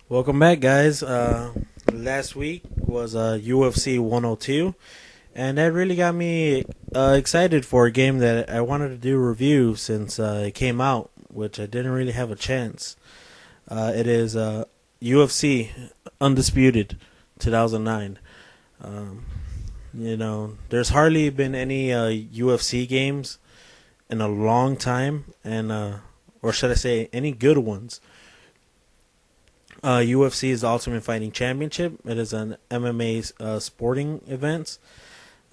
Welcome back, guys. Last week was UFC 102, and that really got me excited for a game that I wanted to do a review since it came out, which I didn't really have a chance. It is UFC Undisputed 2009. There's hardly been any UFC games in a long time, and or should I say, any good ones. UFC is the Ultimate Fighting Championship. It is an MMA sporting event.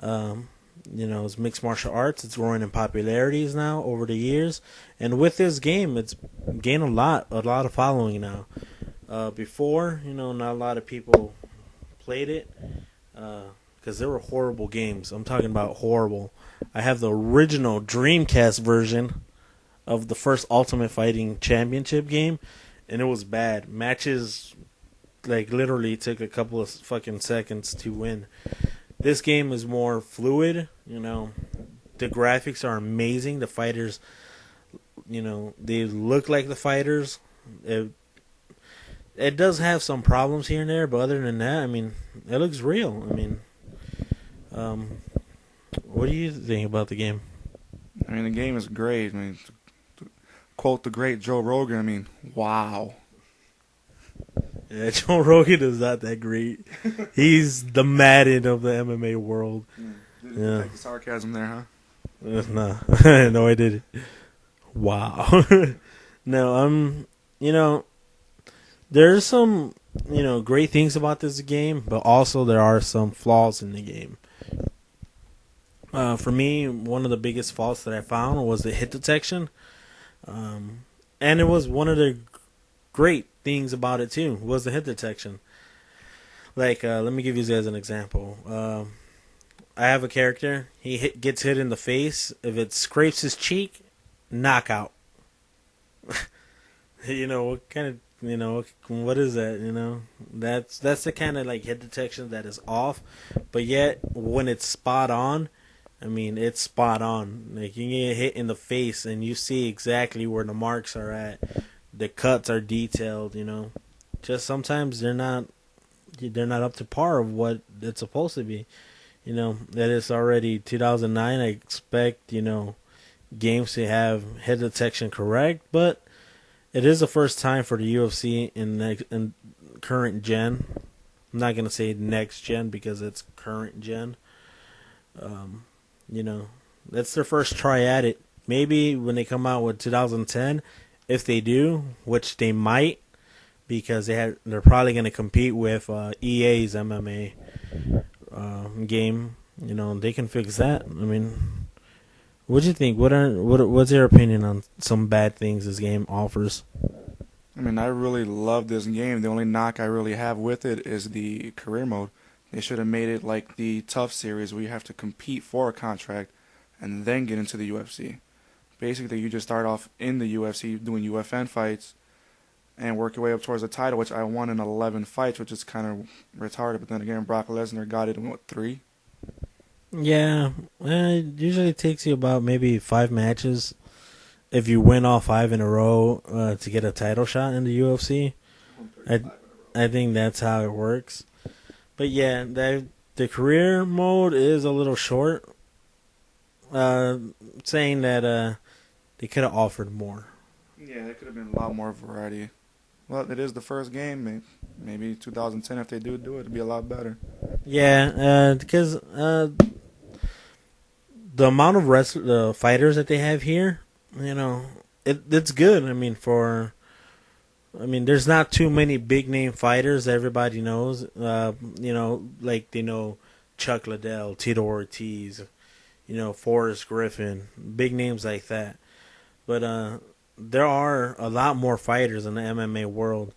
It's mixed martial arts. It's growing in popularities now over the years, and with this game, it's gained a lot of following now. Before, not a lot of people played it because they were horrible games. I'm talking about horrible. I have the original Dreamcast version of the first Ultimate Fighting Championship game, and it was bad. Matches, literally took a couple of fucking seconds to win. This game is more fluid, The graphics are amazing. The fighters, they look like the fighters. It does have some problems here and there, but other than that, it looks real. What do you think about the game? The game is great. To quote the great Joe Rogan, wow. Yeah, Joe Rogan is not that great. He's the Madden of the MMA world. Did you take the sarcasm there, huh? Nah, no, I didn't. Wow. No, there's some, great things about this game, but also there are some flaws in the game. For me, one of the biggest faults that I found was the hit detection. And it was one of the great things about it too, was the hit detection. Let me give you guys an example. I have a character. He gets hit in the face. If it scrapes his cheek, knockout. What kind of, what is that? That's the kind of hit detection that is off. But yet, when it's spot on, it's spot on. You can get hit in the face and you see exactly where the marks are at. The cuts are detailed, Just sometimes they're not up to par of what it's supposed to be. That is already 2009. I expect, games to have hit detection correct, but it is the first time for the UFC in current gen. I'm not going to say next gen because it's current gen. That's their first try at it. Maybe when they come out with 2010, if they do, which they might, because they're probably going to compete with EA's MMA game. They can fix that. What do you think? What's your opinion on some bad things this game offers? I really love this game. The only knock I really have with it is the career mode. They should have made it like the Tough series where you have to compete for a contract and then get into the UFC. Basically, you just start off in the UFC doing UFN fights and work your way up towards the title, which I won in 11 fights, which is kind of retarded. But then again, Brock Lesnar got it in, 3? Yeah, it usually takes you about maybe 5 matches if you win all 5 in a row to get a title shot in the UFC. I think that's how it works. But yeah, the career mode is a little short. Saying that they could have offered more. Yeah, there could have been a lot more variety. Well, it is the first game. Maybe 2010, if they do it, it'd be a lot better. Yeah, because the amount of fighters that they have here, it's good. There's not too many big name fighters that everybody knows. They know Chuck Liddell, Tito Ortiz, Forrest Griffin, big names like that. But there are a lot more fighters in the MMA world.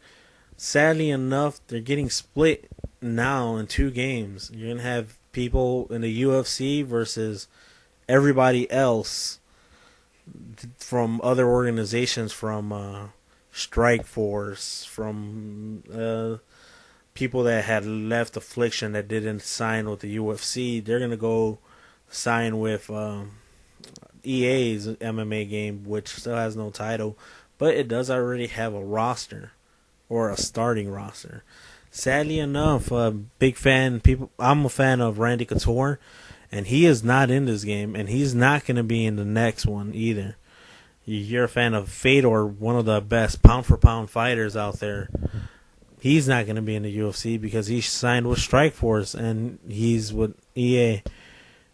Sadly enough, they're getting split now in 2 games. You're going to have people in the UFC versus everybody else from other organizations, from Strike Force, from people that had left Affliction that didn't sign with the UFC. They're going to go sign with EA's MMA game, which still has no title, but it does already have a roster. or a starting roster. Sadly enough, big fan people. I'm a fan of Randy Couture, and he is not in this game, and he's not going to be in the next one either. You're a fan of Fedor, one of the best pound for pound fighters out there. He's not going to be in the UFC because he signed with Strikeforce, and he's with EA.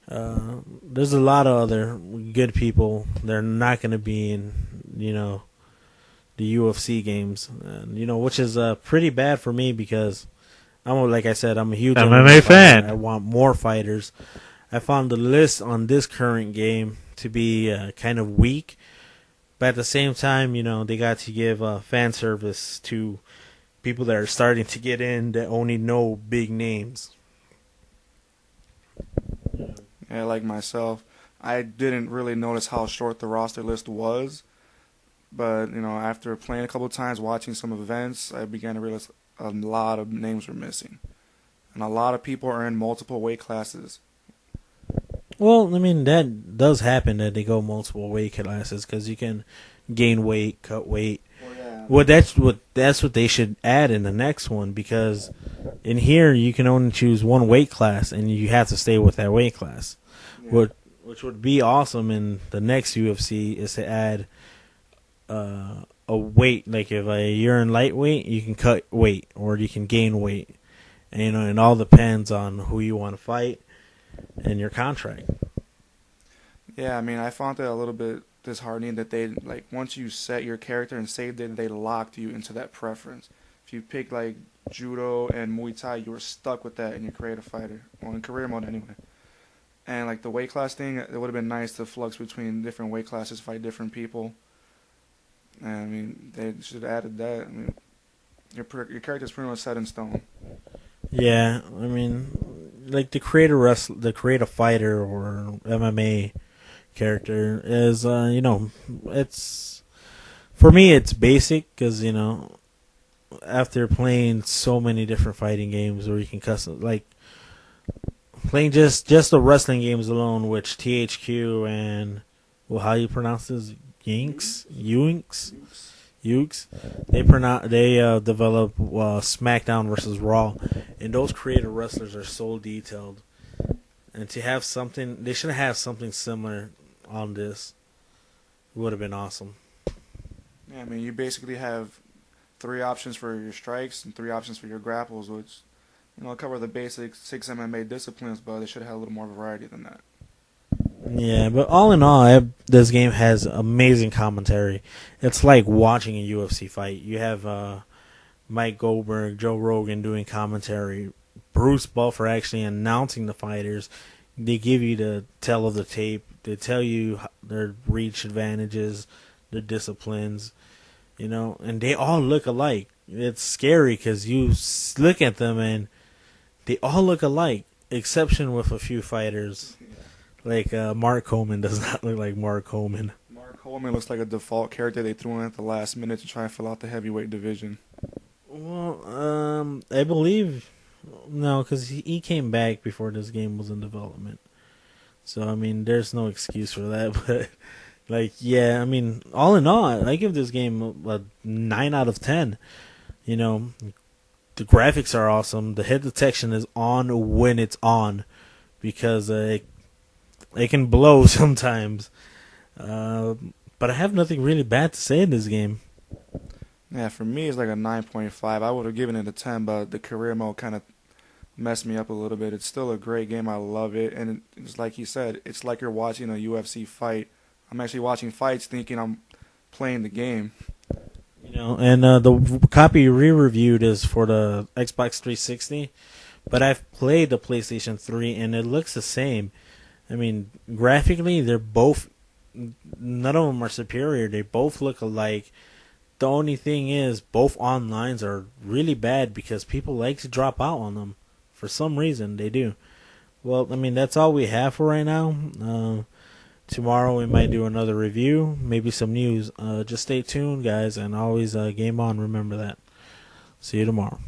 There's a lot of other good people. They're not going to be in, the UFC games, and, which is pretty bad for me because like I said, I'm a huge MMA fan. I want more fighters. I found the list on this current game to be kind of weak, but at the same time, they got to give fan service to people that are starting to get in that only know big names. Yeah, like myself, I didn't really notice how short the roster list was. But, after playing a couple of times, watching some events, I began to realize a lot of names were missing. And a lot of people are in multiple weight classes. Well, that does happen that they go multiple weight classes because you can gain weight, cut weight. Well, that's what they should add in the next one, because in here you can only choose one weight class and you have to stay with that weight class. Yeah. Which would be awesome in the next UFC is to add a weight. Like if you're in lightweight, you can cut weight or you can gain weight, and it all depends on who you want to fight and your contract. Yeah, I found that a little bit disheartening that they, once you set your character and saved it, they locked you into that preference. If you pick judo and Muay Thai, you were stuck with that in your creative fighter, or in career mode anyway. And the weight class thing, it would have been nice to flux between different weight classes, fight different people. And they should have added that. Your character's pretty much set in stone. Yeah, the creative fighter or MMA character is, it's, for me it's basic because, after playing so many different fighting games where you can custom, playing just the wrestling games alone, which THQ and, how you pronounce this? Yuinks. They develop SmackDown versus Raw, and those creative wrestlers are so detailed. And to have something, they should have something similar on this. It would have been awesome. Yeah, you basically have 3 options for your strikes and 3 options for your grapples, which cover the basic 6 MMA disciplines, but they should have a little more variety than that. Yeah, but all in all, this game has amazing commentary. It's like watching a UFC fight. You have Mike Goldberg, Joe Rogan doing commentary, Bruce Buffer actually announcing the fighters. They give you the tell of the tape. They tell you their reach advantages, their disciplines, and they all look alike. It's scary because you look at them and they all look alike, exception with a few fighters. Like Mark Coleman does not look like Mark Coleman. Mark Coleman looks like a default character they threw in at the last minute to try and fill out the heavyweight division. Well, I believe no, because he came back before this game was in development. So there's no excuse for that. But all in all, I give this game a 9 out of 10. The graphics are awesome. The hit detection is on when it's on, because it can blow sometimes. But I have nothing really bad to say in this game. Yeah, for me it's like a 9.5. I would have given it a 10, but the career mode kind of messed me up a little bit. It's still a great game. I love it. And it's like you said, it's like you're watching a UFC fight. I'm actually watching fights thinking I'm playing the game. And the copy re-reviewed is for the Xbox 360, but I've played the PlayStation 3 and it looks the same. Graphically, they're both, none of them are superior. They both look alike. The only thing is, both onlines are really bad because people like to drop out on them. For some reason, they do. Well, that's all we have for right now. Tomorrow we might do another review, maybe some news. Just stay tuned, guys, and always game on. Remember that. See you tomorrow.